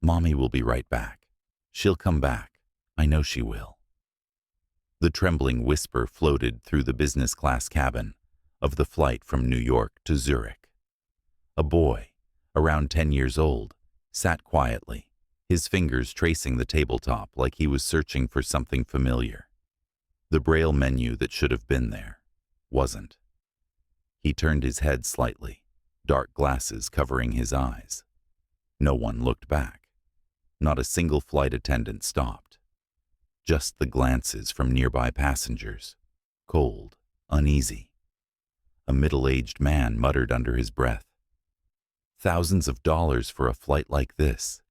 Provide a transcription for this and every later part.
Mommy will be right back. She'll come back. I know she will. The trembling whisper floated through the business class cabin of the flight from New York to Zurich. A boy, around 10 years old, sat quietly, his fingers tracing the tabletop like he was searching for something familiar. The Braille menu that should have been there wasn't. He turned his head slightly, dark glasses covering his eyes. No one looked back. Not a single flight attendant stopped. Just the glances from nearby passengers, cold, uneasy. A middle-aged man muttered under his breath, "Thousands of dollars for a flight like this,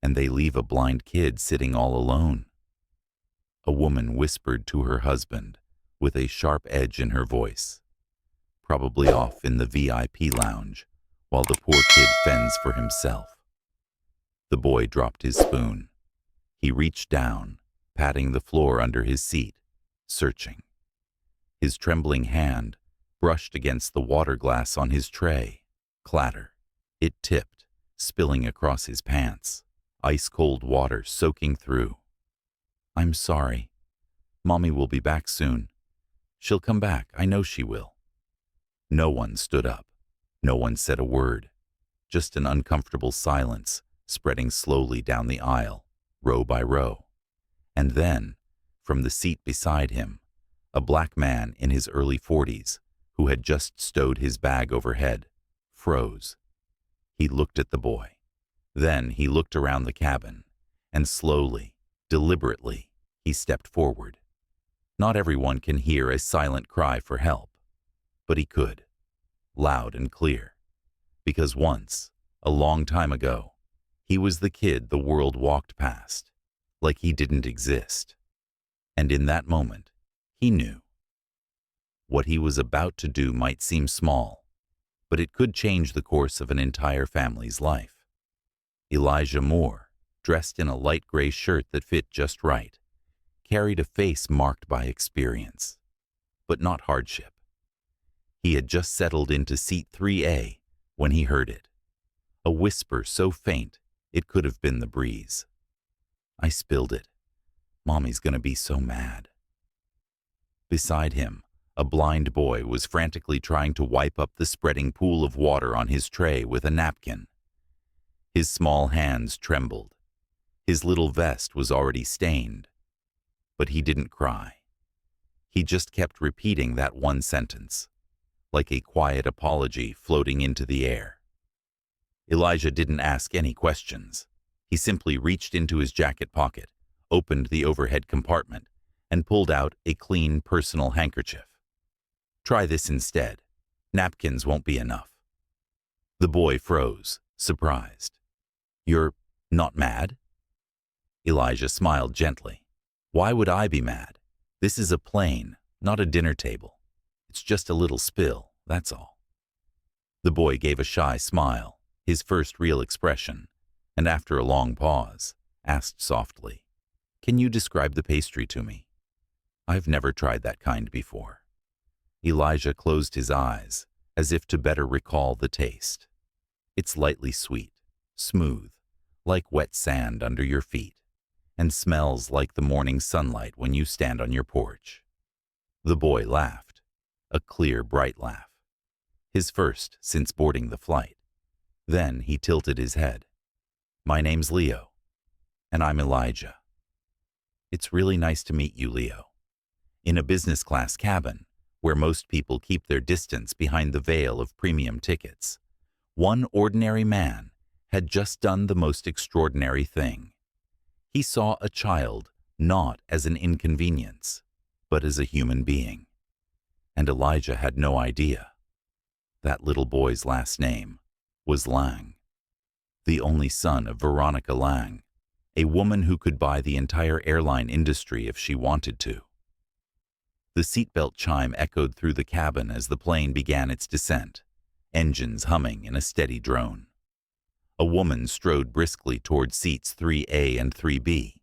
and they leave a blind kid sitting all alone." A woman whispered to her husband with a sharp edge in her voice, probably off in the VIP lounge while the poor kid fends for himself. The boy dropped his spoon. He reached down, patting the floor under his seat, searching. His trembling hand brushed against the water glass on his tray. Clatter. It tipped, spilling across his pants, ice-cold water soaking through. "I'm sorry. Mommy will be back soon. She'll come back, I know she will." No one stood up. No one said a word. Just an uncomfortable silence spreading slowly down the aisle, row by row. And then, from the seat beside him, a black man in his early 40s, who had just stowed his bag overhead, froze. He looked at the boy. Then he looked around the cabin, and slowly, deliberately, he stepped forward. Not everyone can hear a silent cry for help, but he could, loud and clear, because once, a long time ago, he was the kid the world walked past, like he didn't exist. And in that moment, he knew. What he was about to do might seem small, but it could change the course of an entire family's life. Elijah Moore, dressed in a light gray shirt that fit just right, carried a face marked by experience, but not hardship. He had just settled into seat 3A when he heard it, a whisper so faint it could have been the breeze. "I spilled it. Mommy's gonna be so mad." Beside him, a blind boy was frantically trying to wipe up the spreading pool of water on his tray with a napkin. His small hands trembled. His little vest was already stained. But he didn't cry. He just kept repeating that one sentence, like a quiet apology floating into the air. Elijah didn't ask any questions. He simply reached into his jacket pocket, opened the overhead compartment, and pulled out a clean personal handkerchief. "Try this instead. Napkins won't be enough." The boy froze, surprised. "You're not mad?" Elijah smiled gently. "Why would I be mad? This is a plane, not a dinner table. It's just a little spill, that's all." The boy gave a shy smile, his first real expression, and after a long pause, asked softly, "Can you describe the pastry to me? I've never tried that kind before." Elijah closed his eyes, as if to better recall the taste. "It's lightly sweet, smooth, like wet sand under your feet, and smells like the morning sunlight when you stand on your porch." The boy laughed, a clear, bright laugh, his first since boarding the flight. Then he tilted his head. "My name's Leo, and I'm Elijah." "It's really nice to meet you, Leo." In a business class cabin, where most people keep their distance behind the veil of premium tickets, one ordinary man had just done the most extraordinary thing. He saw a child not as an inconvenience, but as a human being. And Elijah had no idea. That little boy's last name was Lang, the only son of Veronica Lang, a woman who could buy the entire airline industry if she wanted to. The seatbelt chime echoed through the cabin as the plane began its descent, engines humming in a steady drone. A woman strode briskly toward seats 3A and 3B,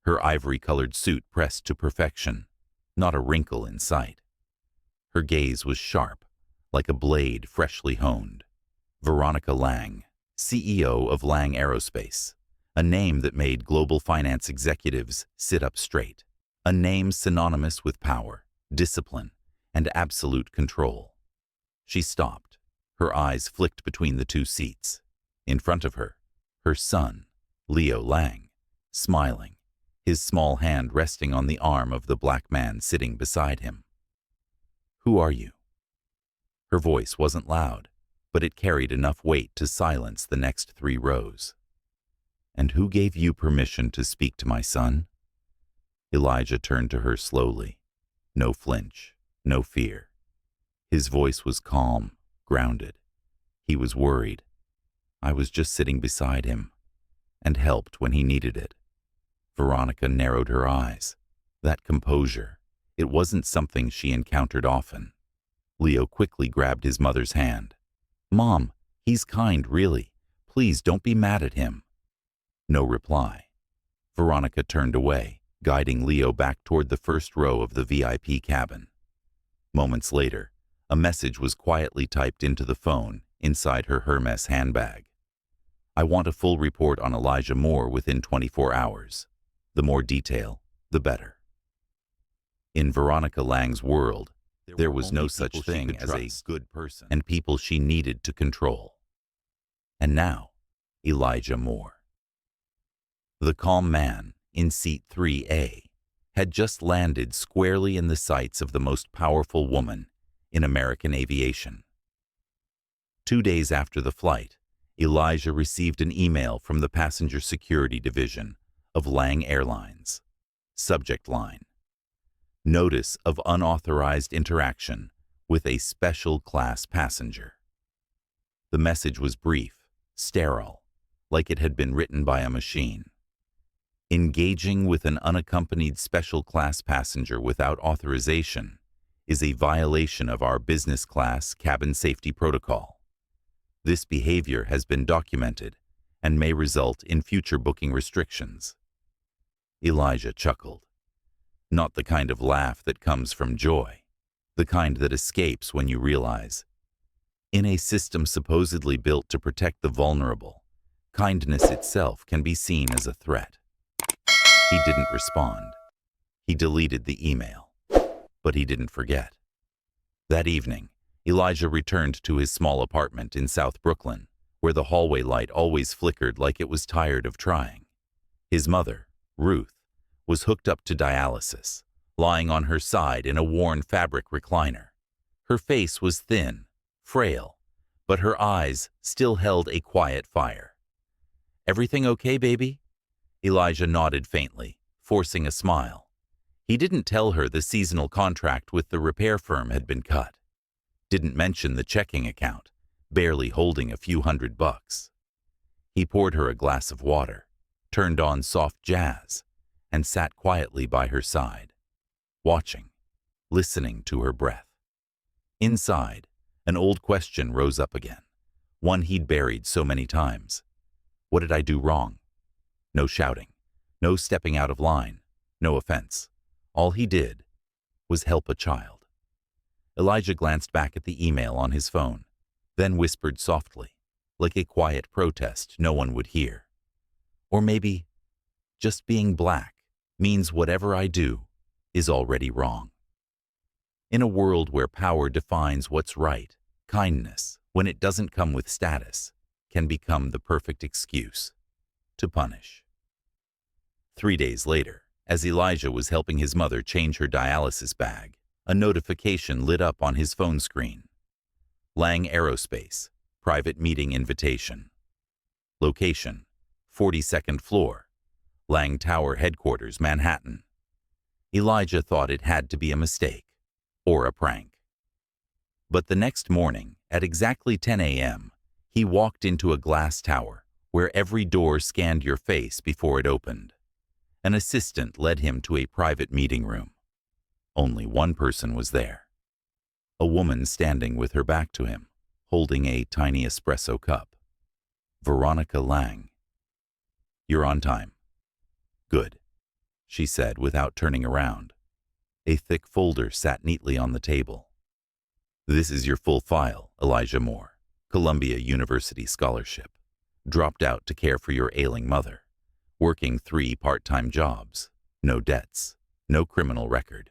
her ivory-colored suit pressed to perfection, not a wrinkle in sight. Her gaze was sharp, like a blade freshly honed. Veronica Lang, CEO of Lang Aerospace, A name that made global finance executives sit up straight. A name synonymous with power, discipline, and absolute control. She stopped. Her eyes flicked between the two seats. In front of her, her son, Leo Lang, smiling, his small hand resting on the arm of the black man sitting beside him. "Who are you?" Her voice wasn't loud, but it carried enough weight to silence the next 3 rows. "And who gave you permission to speak to my son?" Elijah turned to her slowly. No flinch, no fear. His voice was calm, grounded. He was worried. "I was just sitting beside him, and helped when he needed it." Veronica narrowed her eyes. That composure, it wasn't something she encountered often. Leo quickly grabbed his mother's hand. "Mom, he's kind, really. Please don't be mad at him." No reply. Veronica turned away, guiding Leo back toward the first row of the VIP cabin. Moments later, a message was quietly typed into the phone inside her Hermes handbag. "I want a full report on Elijah Moore within 24 hours. The more detail, the better." In Veronica Lang's world, there was no such thing as a good person and people she needed to control. And now, Elijah Moore. The calm man in seat 3A had just landed squarely in the sights of the most powerful woman in American aviation. 2 days after the flight, Elijah received an email from the Passenger Security Division of Lang Airlines. Subject line: "Notice of unauthorized interaction with a special class passenger." The message was brief, sterile, like it had been written by a machine. "Engaging with an unaccompanied special class passenger without authorization is a violation of our business class cabin safety protocol. This behavior has been documented and may result in future booking restrictions." Elijah chuckled. Not the kind of laugh that comes from joy, the kind that escapes when you realize, in a system supposedly built to protect the vulnerable, kindness itself can be seen as a threat. He didn't respond. He deleted the email. But he didn't forget. That evening, Elijah returned to his small apartment in South Brooklyn, where the hallway light always flickered like it was tired of trying. His mother, Ruth, was hooked up to dialysis, lying on her side in a worn fabric recliner. Her face was thin, frail, but her eyes still held a quiet fire. "Everything okay, baby?" Elijah nodded faintly, forcing a smile. He didn't tell her the seasonal contract with the repair firm had been cut. Didn't mention the checking account, barely holding a few $100. He poured her a glass of water, turned on soft jazz, and sat quietly by her side, watching, listening to her breath. Inside, an old question rose up again, one he'd buried so many times. What did I do wrong? No shouting, no stepping out of line, no offense. All he did was help a child. Elijah glanced back at the email on his phone, then whispered softly, like a quiet protest no one would hear. Or maybe just being black means whatever I do is already wrong. In a world where power defines what's right, kindness, when it doesn't come with status, can become the perfect excuse to punish. 3 days later, as Elijah was helping his mother change her dialysis bag, a notification lit up on his phone screen. Lang Aerospace, private meeting invitation. Location, 42nd floor, Lang Tower Headquarters, Manhattan. Elijah thought it had to be a mistake, or a prank. But the next morning, at exactly 10 a.m., he walked into a glass tower where every door scanned your face before it opened. An assistant led him to a private meeting room. Only one person was there. A woman standing with her back to him, holding a tiny espresso cup. Veronica Lang. "You're on time." "Good," she said without turning around. A thick folder sat neatly on the table. "This is your full file, Elijah Moore. Columbia University scholarship. Dropped out to care for your ailing mother. working 3 part-time jobs, no debts, no criminal record.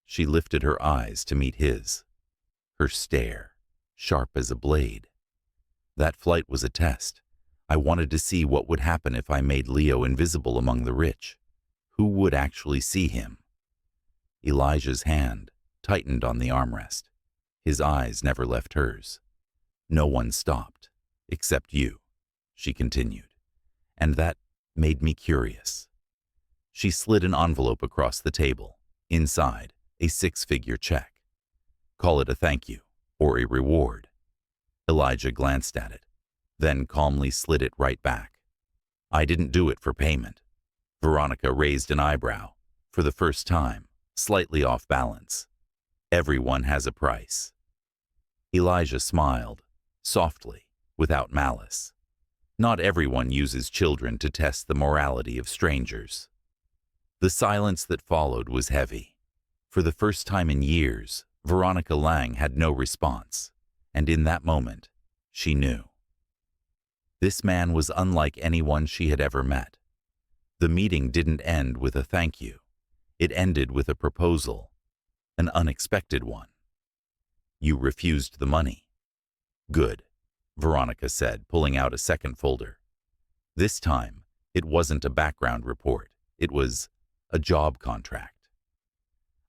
She lifted her eyes to meet his, her stare, sharp as a blade. That flight was a test. I wanted to see what would happen if I made Leo invisible among the rich. Who would actually see him? Elijah's hand tightened on the armrest. His eyes never left hers. No one stopped, except you, she continued, and that made me curious. She slid an envelope across the table. Inside, a 6-figure check. Call it a thank you or a reward. Elijah glanced at it, then calmly slid it right back. I didn't do it for payment. Veronica raised an eyebrow, for the first time, slightly off balance. Everyone has a price. Elijah smiled, softly, without malice. Not everyone uses children to test the morality of strangers. The silence that followed was heavy. For the first time in years, Veronica Lang had no response, and in that moment, she knew. This man was unlike anyone she had ever met. The meeting didn't end with a thank you. It ended with a proposal, an unexpected one. You refused the money. Good, Veronica said, pulling out a second folder. This time, it wasn't a background report. It was a job contract.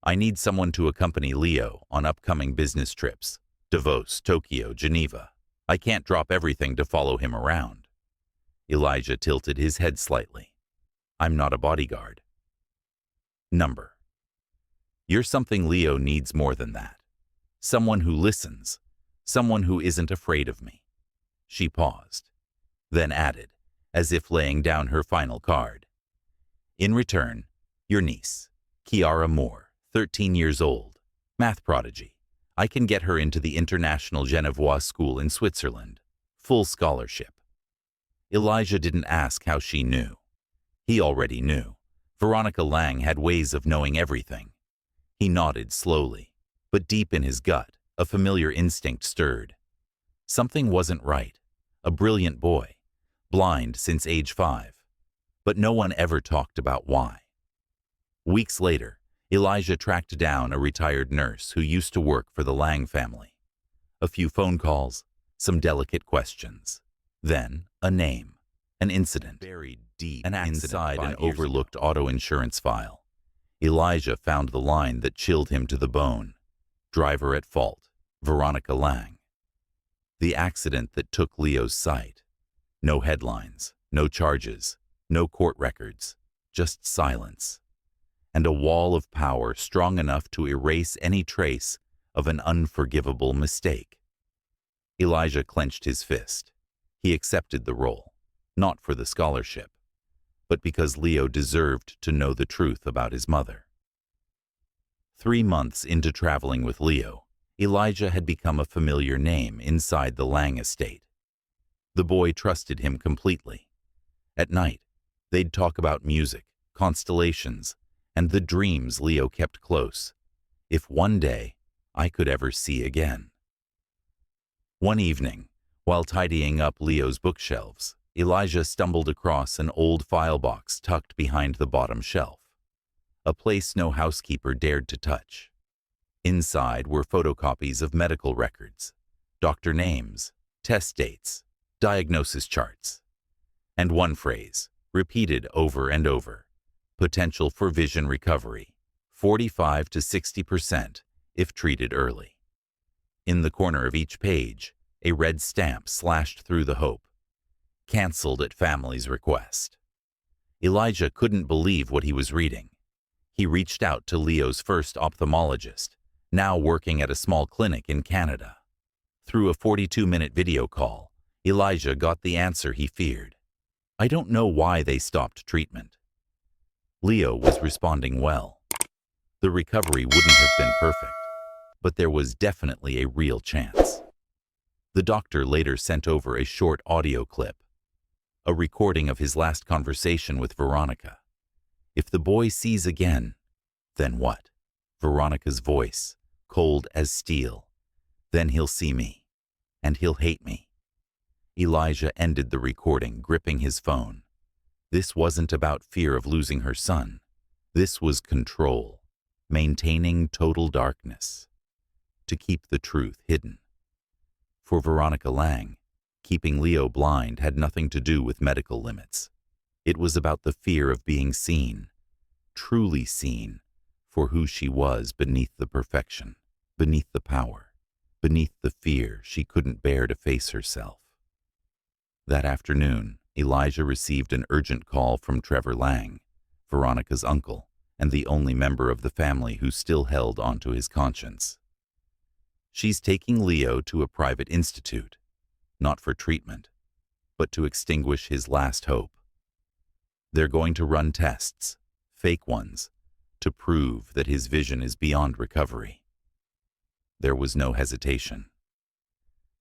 I need someone to accompany Leo on upcoming business trips. Davos, Tokyo, Geneva. I can't drop everything to follow him around. Elijah tilted his head slightly. I'm not a bodyguard. Number. You're something Leo needs more than that. Someone who listens. Someone who isn't afraid of me. She paused, then added, as if laying down her final card. In return, your niece, Kiara Moore, 13 years old, math prodigy. I can get her into the International Genevois School in Switzerland. Full scholarship. Elijah didn't ask how she knew. He already knew. Veronica Lang had ways of knowing everything. He nodded slowly, but deep in his gut, a familiar instinct stirred. Something wasn't right. A brilliant boy, blind since age 5. But no one ever talked about why. Weeks later, Elijah tracked down a retired nurse who used to work for the Lang family. A few phone calls, some delicate questions. Then, a name, an incident, buried deep inside an overlooked auto insurance file. Elijah found the line that chilled him to the bone. Driver at fault, Veronica Lang. The accident that took Leo's sight. No headlines, no charges, no court records, just silence. And a wall of power strong enough to erase any trace of an unforgivable mistake. Elijah clenched his fist. He accepted the role, not for the scholarship, but because Leo deserved to know the truth about his mother. 3 months into traveling with Leo, Elijah had become a familiar name inside the Lang estate. The boy trusted him completely. At night, they'd talk about music, constellations, and the dreams Leo kept close, if one day I could ever see again. One evening, while tidying up Leo's bookshelves, Elijah stumbled across an old file box tucked behind the bottom shelf, a place no housekeeper dared to touch. Inside were photocopies of medical records, doctor names, test dates, diagnosis charts, and one phrase, repeated over and over: potential for vision recovery, 45 to 60% if treated early. In the corner of each page, a red stamp slashed through the hope. Cancelled at family's request. Elijah couldn't believe what he was reading. He reached out to Leo's first ophthalmologist, now working at a small clinic in Canada. Through a 42-minute video call, Elijah got the answer he feared. I don't know why they stopped treatment. Leo was responding well. The recovery wouldn't have been perfect, but there was definitely a real chance. The doctor later sent over a short audio clip, a recording of his last conversation with Veronica. If the boy sees again, then what? Veronica's voice, cold as steel. Then he'll see me, and he'll hate me. Elijah ended the recording, gripping his phone. This wasn't about fear of losing her son. This was control, maintaining total darkness, to keep the truth hidden. For Veronica Lang, keeping Leo blind had nothing to do with medical limits. It was about the fear of being seen, truly seen, for who she was beneath the perfection, beneath the power, beneath the fear she couldn't bear to face herself. That afternoon, Elijah received an urgent call from Trevor Lang, Veronica's uncle, and the only member of the family who still held onto his conscience. She's taking Leo to a private institute, not for treatment, but to extinguish his last hope. They're going to run tests, fake ones, to prove that his vision is beyond recovery. There was no hesitation.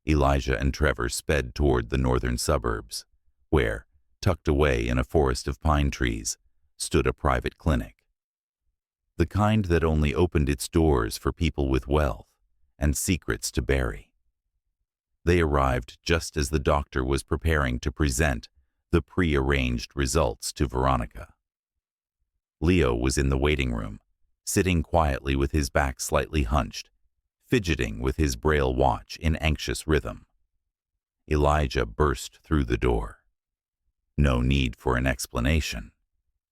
Elijah and Trevor sped toward the northern suburbs, where, tucked away in a forest of pine trees, stood a private clinic. The kind that only opened its doors for people with wealth and secrets to bury. They arrived just as the doctor was preparing to present the pre-arranged results to Veronica. Leo was in the waiting room, sitting quietly with his back slightly hunched, fidgeting with his braille watch in anxious rhythm. Elijah burst through the door. No need for an explanation.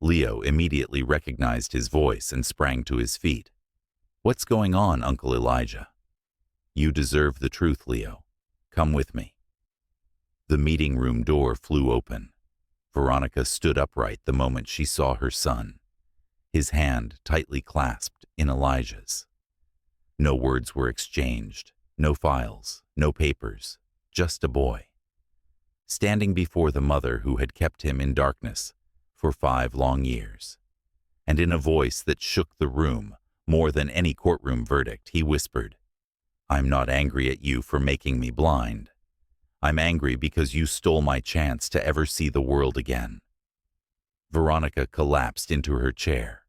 Leo immediately recognized his voice and sprang to his feet. "What's going on, Uncle Elijah?" "You deserve the truth, Leo. Come with me." The meeting room door flew open. Veronica stood upright the moment she saw her son, his hand tightly clasped in Elijah's. No words were exchanged, no files, no papers, just a boy, standing before the mother who had kept him in darkness for 5 long years. And in a voice that shook the room more than any courtroom verdict, he whispered, "I'm not angry at you for making me blind. I'm angry because you stole my chance to ever see the world again." Veronica collapsed into her chair.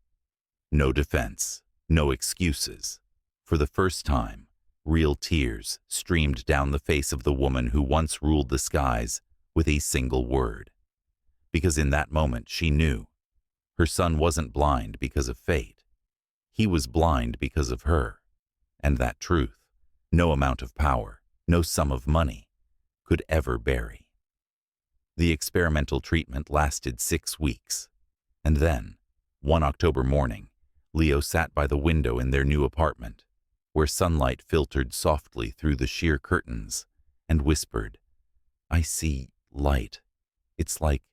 No defense, no excuses. For the first time, real tears streamed down the face of the woman who once ruled the skies with a single word. Because in that moment she knew her son wasn't blind because of fate. He was blind because of her. And that truth, no amount of power, no sum of money, could ever bury. The experimental treatment lasted 6 weeks. And then, one October morning, Leo sat by the window in their new apartment, where sunlight filtered softly through the sheer curtains, and whispered, "I see light. It's like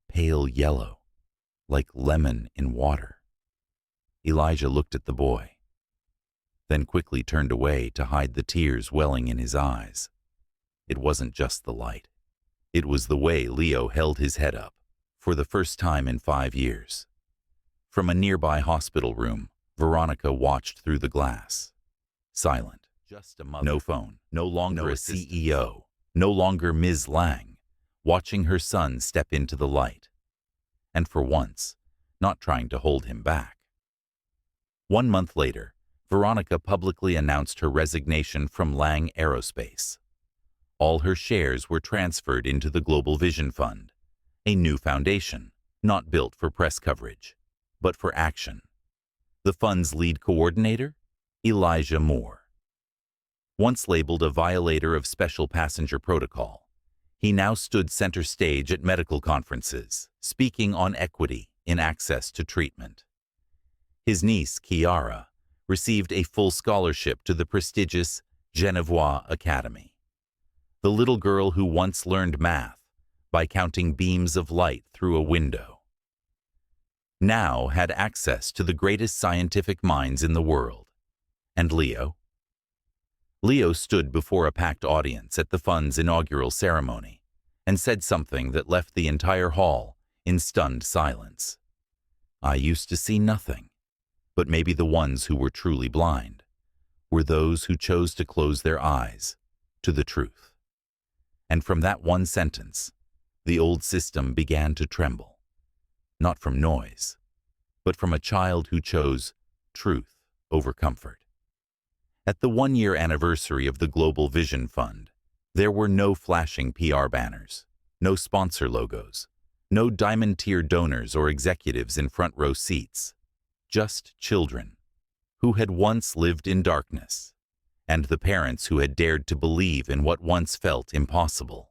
pale yellow, like lemon in water." Elijah looked at the boy, then quickly turned away to hide the tears welling in his eyes. It wasn't just the light. It was the way Leo held his head up, for the first time in 5 years. From a nearby hospital room, Veronica watched through the glass. Silent, just a mother. No phone, no longer a CEO, no longer Ms. Lang, watching her son step into the light. And for once, not trying to hold him back. 1 month later, Veronica publicly announced her resignation from Lang Aerospace. All her shares were transferred into the Global Vision Fund, a new foundation, not built for press coverage, but for action. The fund's lead coordinator? Elijah Moore. Once labeled a violator of special passenger protocol, he now stood center stage at medical conferences, speaking on equity in access to treatment. His niece, Kiara, received a full scholarship to the prestigious Genevois Academy. The little girl who once learned math by counting beams of light through a window now had access to the greatest scientific minds in the world. And Leo? Leo stood before a packed audience at the fund's inaugural ceremony and said something that left the entire hall in stunned silence. "I used to see nothing, but maybe the ones who were truly blind were those who chose to close their eyes to the truth." And from that one sentence, the old system began to tremble, not from noise, but from a child who chose truth over comfort. At the 1-year anniversary of the Global Vision Fund, there were no flashing PR banners, no sponsor logos, No diamond-tier donors or executives in front-row seats. Just children who had once lived in darkness, and the parents who had dared to believe in what once felt impossible.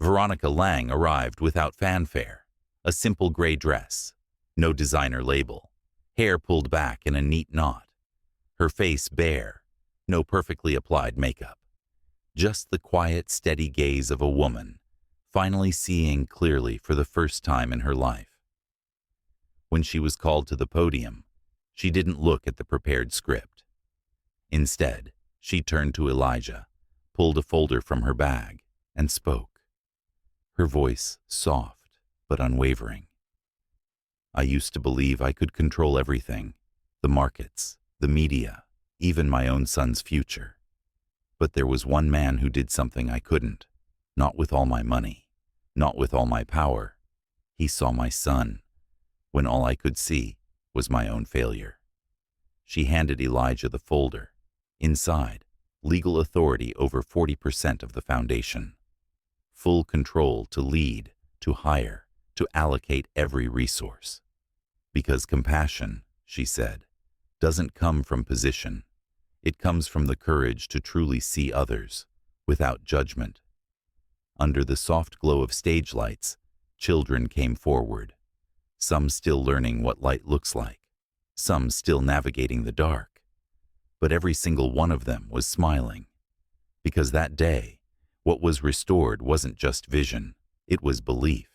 Veronica Lang arrived without fanfare, a simple gray dress, no designer label, hair pulled back in a neat knot, her face bare, no perfectly applied makeup. Just the quiet, steady gaze of a woman, finally seeing clearly for the first time in her life. When she was called to the podium, she didn't look at the prepared script. Instead, she turned to Elijah, pulled a folder from her bag, and spoke. Her voice soft but unwavering. I used to believe I could control everything, the markets, the media, even my own son's future. But there was one man who did something I couldn't, not with all my money, not with all my power. He saw my son, when all I could see was my own failure. She handed Elijah the folder. Inside, legal authority over 40% of the foundation. Full control to lead, to hire, to allocate every resource. Because compassion, she said, doesn't come from position. It comes from the courage to truly see others, without judgment. Under the soft glow of stage lights, children came forward, some still learning what light looks like, some still navigating the dark. But every single one of them was smiling. Because that day, what was restored wasn't just vision, it was belief.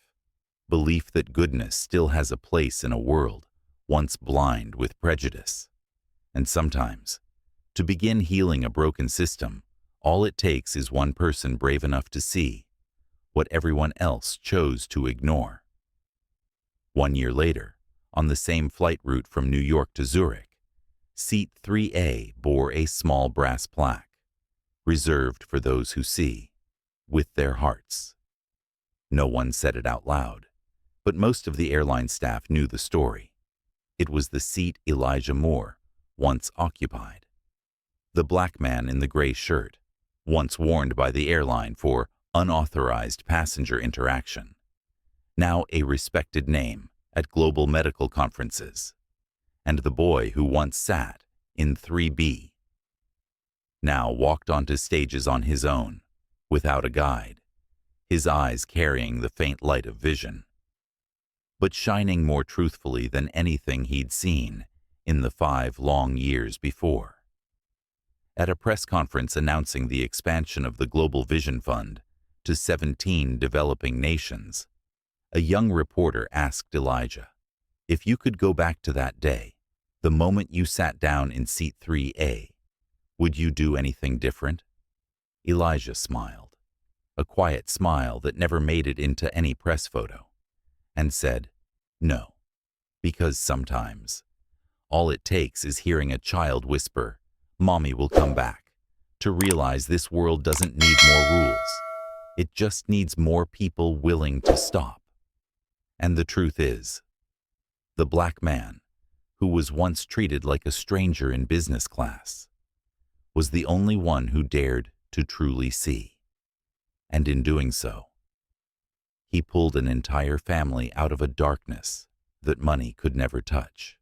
Belief that goodness still has a place in a world once blind with prejudice. And sometimes, to begin healing a broken system, all it takes is one person brave enough to see what everyone else chose to ignore. 1 year later, on the same flight route from New York to Zurich, Seat 3A bore a small brass plaque, reserved for those who see, with their hearts. No one said it out loud, but most of the airline staff knew the story. It was the seat Elijah Moore once occupied. The black man in the gray shirt, once warned by the airline for unauthorized passenger interaction, now a respected name at global medical conferences. And the boy who once sat in 3B, now walked onto stages on his own, without a guide, his eyes carrying the faint light of vision, but shining more truthfully than anything he'd seen in the 5 long years before. At a press conference announcing the expansion of the Global Vision Fund to 17 developing nations, a young reporter asked Elijah, if you could go back to that day, the moment you sat down in seat 3A, would you do anything different? Elijah smiled, a quiet smile that never made it into any press photo, and said, no, because sometimes all it takes is hearing a child whisper, "Mommy will come back," to realize this world doesn't need more rules. It just needs more people willing to stop. And the truth is, the black man, who was once treated like a stranger in business class, was the only one who dared to truly see. And in doing so, he pulled an entire family out of a darkness that money could never touch.